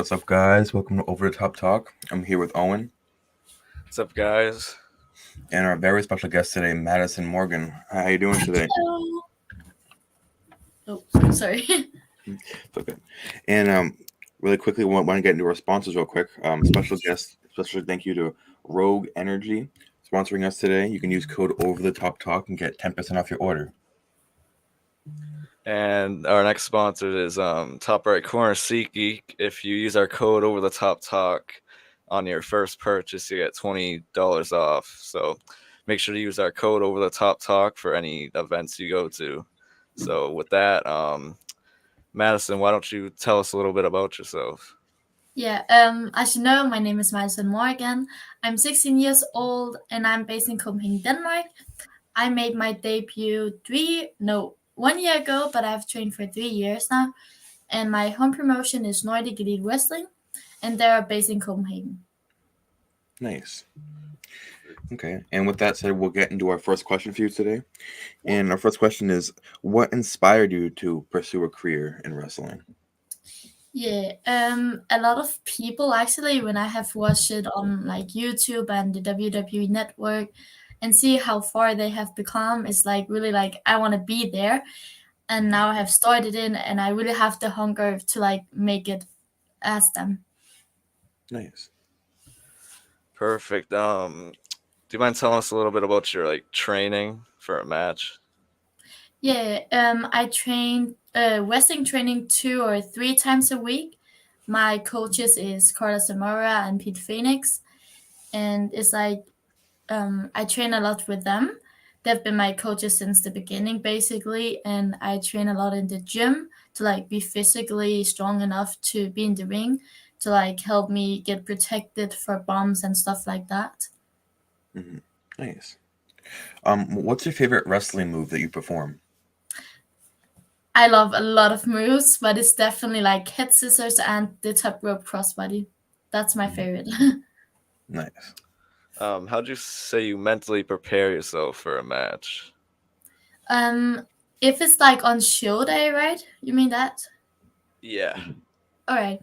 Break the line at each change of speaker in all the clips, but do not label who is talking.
What's up, guys? Welcome to Over the Top Talk. I'm here with Owen
What's up, guys?
and our very special guest today, Madison Morgan. How you doing today?
Hello. Oh, sorry.
It's okay. And really quickly, want to get into our sponsors real quick. Special guest, special thank you to Rogue Energy sponsoring us today. You can use code Over the Top Talk and get 10% off your order.
And our next sponsor is top right corner Geek. If you use our code over the top talk on your first purchase, you get $20 off. So make sure to use our code over the top talk for any events you go to. So with that, Madison, why don't you tell us a little bit about yourself?
Yeah, as you know, my name is Madison Morgan. I'm 16 years old and I'm based in Copenhagen, Denmark. I made my debut 1 year ago, but I've trained for 3 years now. And my home promotion is Nordic Elite Wrestling, and they're based in Copenhagen.
Nice. Okay. And with that said, we'll get into our first question for you today. And our first question is, what inspired you to pursue a career in wrestling?
Yeah, a lot of people actually, when I have watched it on like YouTube and the WWE network and see how far they have become, it's like really like I want to be there. And now I have started in, and I really have the hunger to like make it as them.
Nice.
Perfect. Do you mind telling us a little bit about your training for a match?
Yeah, I train wrestling training 2 or 3 times a week. My coaches is Carla Zamora and Pete Phoenix, and it's like I train a lot with them. They've been my coaches since the beginning, basically, and I train a lot in the gym to like be physically strong enough to be in the ring to like help me get protected for bombs and stuff like that.
Hmm. Nice. What's your favorite wrestling move that you perform?
I love a lot of moves, but it's definitely like head scissors and the top rope crossbody. That's my
Mhm.
favorite.
Nice.
How'd you say you mentally prepare yourself for a match?
um, if it's like on show day, right? You mean that?
Yeah.
Mhm.
All right.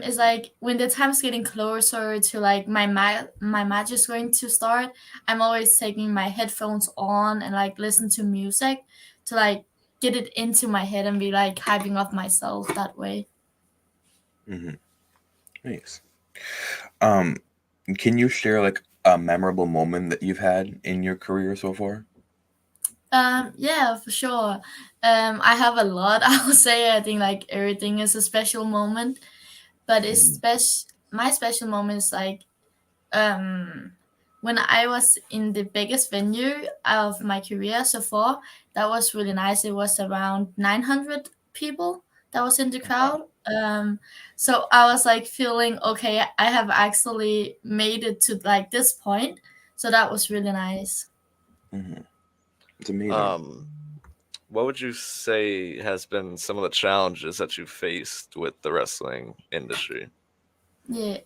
It's like when the time's getting closer to like my match is going to start. I'm always taking my headphones on and like listen to music to like get it into my head and be like hyping up myself that way.
Mhm. Nice. Um, can you share like a memorable moment that you've had in your career so far?
Yeah, for sure. I have a lot. I would say I think like everything is a special moment, but it's
Mhm.
my special moment is like um when I was in the biggest venue of my career so far. That was really nice. It was around 900 people that was in the
Wow.
crowd. So I was like feeling okay. I have actually made it to like this point. So that was really nice.
Hmm. It's amazing.
Um, what would you say has been some of the challenges that you faced with the wrestling industry?
Yeah,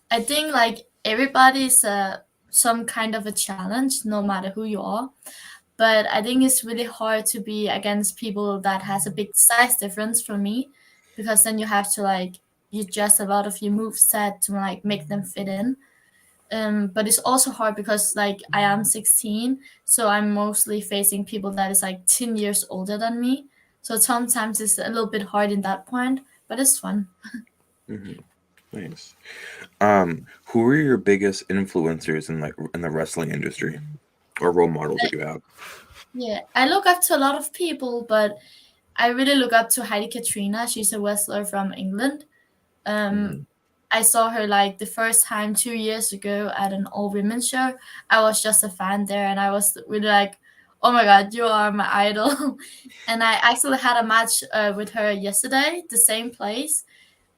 I think like everybody's some kind of a challenge, no matter who you are. But I think it's really hard to be against people that has a big size difference from me, because then you have to like you adjust a lot of your move set to like make them fit in. But it's also hard because like I am 16, so I'm mostly facing people that is like 10 years older than me. So sometimes it's a little bit hard in that point, but it's fun.
Hmm. Nice. Who are your biggest influencers in like in the wrestling industry or role models that you have?
Yeah, I look up to a lot of people, but I really look up to Heidi Katrina. She's a wrestler from England. Um,
Hmm.
I saw her like the first time 2 years ago at an all women's show. I was just a fan there, and I was really like, "Oh my god, you are my idol!" And I actually had a match with her yesterday, the same place,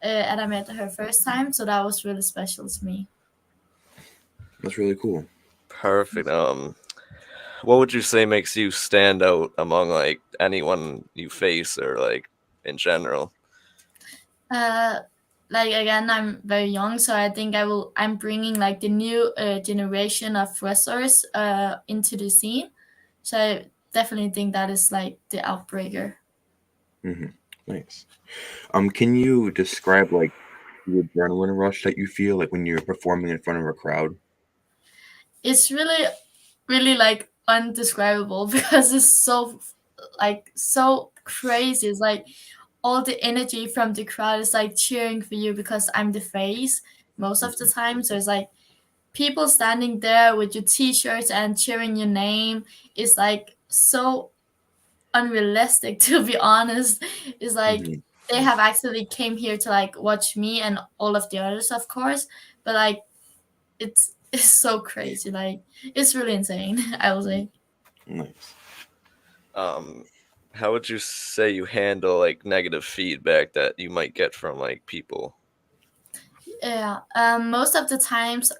and I met her first time, so that was really special to me.
That's really cool.
Perfect. What would you say makes you stand out among anyone you face or in general?
Uh, like again, I'm very young, so I think I'm bringing like the new generation of wrestlers into the scene. So I definitely think that is like the outbreaker.
Hmm. Nice. Can you describe like the adrenaline rush that you feel like when you're performing in front of a crowd?
It's really, really like undescribable because it's so like so crazy. It's like all the energy from the crowd is like cheering for you because I'm the face most of the time. So it's like people standing there with your t-shirts and cheering your name is like so unrealistic to be honest. It's like
Mm-hmm.
they have actually came here to like watch me and all of the others of course, but like it's so crazy. Like it's really insane. I will say.
Nice.
How would you say you handle like negative feedback that you might get from like people?
Yeah. Most of the times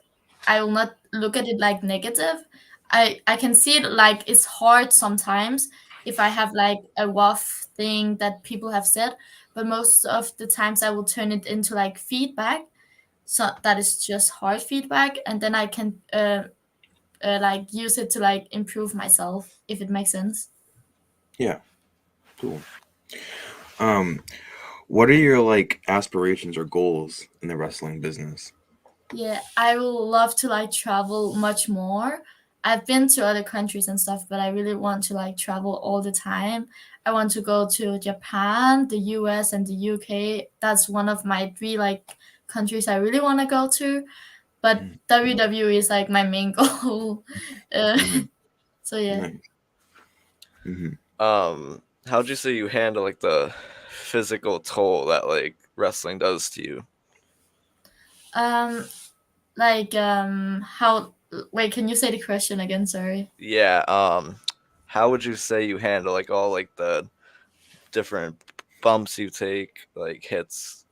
I will not look at it like negative. I can see it like it's hard sometimes if I have like a rough thing that people have said, but most of the times I will turn it into like feedback. So that is just hard feedback, and then I can like use it to like improve myself if it makes sense.
Yeah. Cool. Um, what are your like aspirations or goals in the wrestling business?
Yeah, I would love to like travel much more. I've been to other countries and stuff, but I really want to like travel all the time. I want to go to Japan, the US, and the UK. That's one of my three like countries I really want to go to. But WWE is like my main goal. uh,
Mm-hmm.
so yeah.
Nice. Mm-hmm.
How'd you say you handle like the physical toll that like wrestling does to you?
Um, like how? Wait, can you say the question again? Sorry.
Yeah. How would you say you handle like all like the different bumps you take, like hits?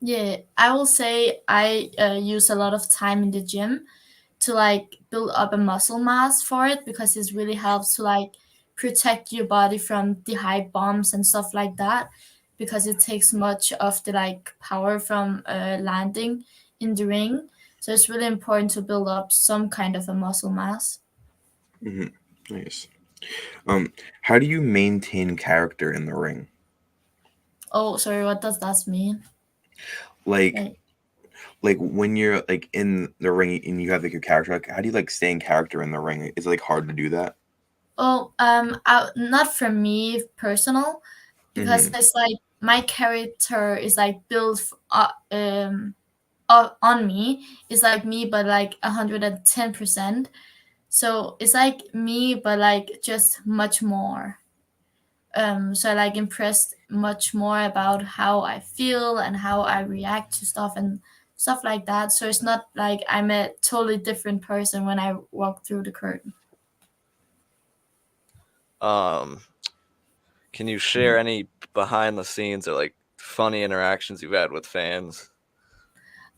Yeah, I will say I use a lot of time in the gym to like build up a muscle mass for it because it really helps to like protect your body from the high bumps and stuff like that because it takes much of the like power from landing in the ring. So it's really important to build up some kind of a muscle mass.
Mm-hmm. Nice. How do you maintain character in the ring?
Oh, sorry, what does that mean?
Like,
Like,
like when you're like in the ring and you have like your character, like how do you like stay in character in the ring? Is it like hard to do that?
oh, not for me personal because
Mm-hmm.
it's like my character is like built on me. It's like me, but like 110%. So it's like me, but like just much more. So I like impressed much more about how I feel and how I react to stuff and stuff like that. So it's not like I'm a totally different person when I walk through the curtain.
Um, can you
Mm-hmm.
share any behind the scenes or like funny interactions you've had with fans?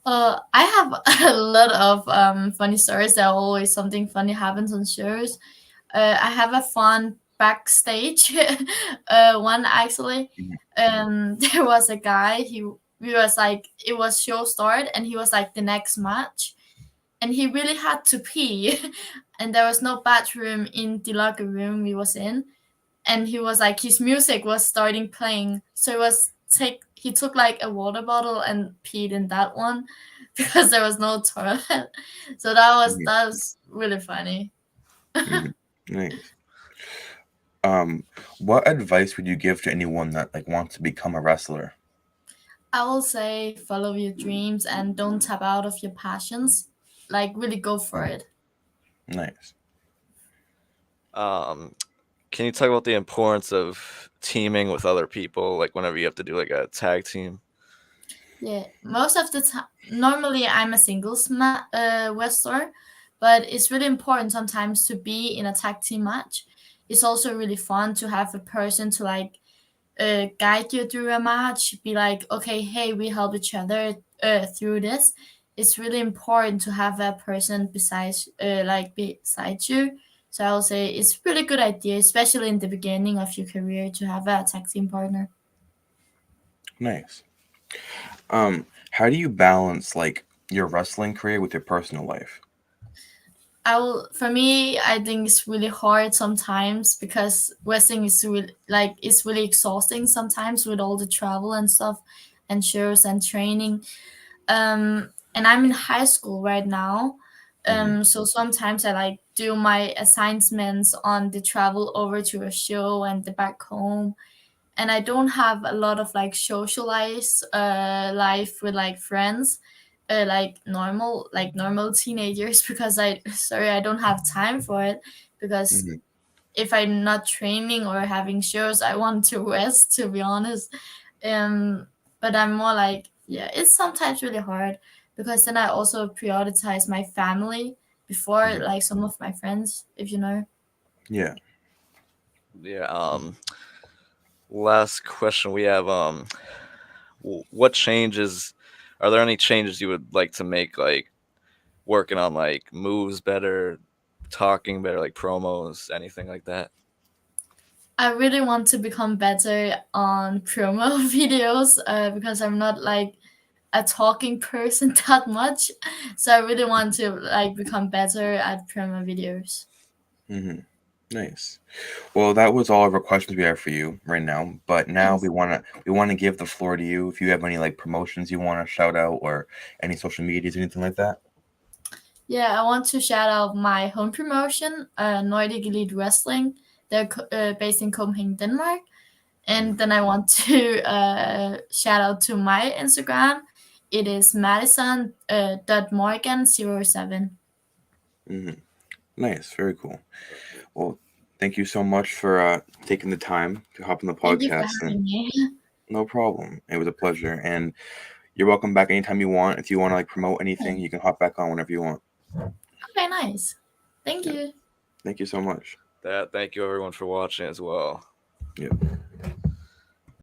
I have a lot of funny stories. There always something funny happens on shows. I have a fun backstage one actually. There was a guy. He was like it was show start and he was like the next match, and he really had to pee, and there was no bathroom in the locker room we was in, and he was like his music was starting playing, so he took like a water bottle and peed in that one because there was no toilet. So that was really funny.
Mm-hmm. Nice. Um, what advice would you give to anyone that like wants to become a wrestler?
I will say follow your dreams and don't tap out of your passions. Like really go for
Mhm.
it.
Nice.
Um, can you talk about the importance of teaming with other people, like whenever you have to do like a tag team?
Yeah, most of the time, normally I'm a singles wrestler, but it's really important sometimes to be in a tag team match. It's also really fun to have a person to like guide you through a match. Be like, okay, hey, we help each other through this. It's really important to have a person beside you. So I will say it's a really good idea, especially in the beginning of your career, to have a tag team partner.
Nice. How do you balance like your wrestling career with your personal life?
For me, I think it's really hard sometimes because wrestling is really like it's really exhausting sometimes with all the travel and stuff and shows and training. And I'm in high school right now.
Mhm.
So sometimes I like do my assignments on the travel over to a show and the back home, and I don't have a lot of like socialize life with like friends, like normal teenagers because I don't have time for it, because
Mhm.
if I'm not training or having shows, I want to rest, to be honest. Um, but I'm more like, yeah, it's sometimes really hard because then I also prioritize my family before
Mhm.
like some of my friends, if you know.
Yeah.
Yeah. Last question we have. What changes? Are there any changes you would like to make, like working on like moves better, talking better, like promos, anything like that?
I really want to become better on promo videos because I'm not like a talking person that much. So I really want to like become better at promo videos.
Mhm. Nice. Well, that was all of our questions we have for you right now. But now
Nice.
we wanna give the floor to you if you have any like promotions you want to shout out or any social medias, anything like that.
Yeah, I want to shout out my home promotion, Nordic Elite Wrestling. They're based in Copenhagen, Denmark. And then I want to shout out to my Instagram. It is Madison dot Morgan 07.
Hmm. Nice. Very cool. Well, thank you so much for taking the time to hop on the
Thank you for
podcast. And
having me.
no problem. It was a pleasure. And you're welcome back anytime you want. If you want to like promote anything, you can hop back on whenever you want.
Okay, nice. Thank
Yep.
you.
Thank you so much.
Thank you everyone for watching as well.
Yep.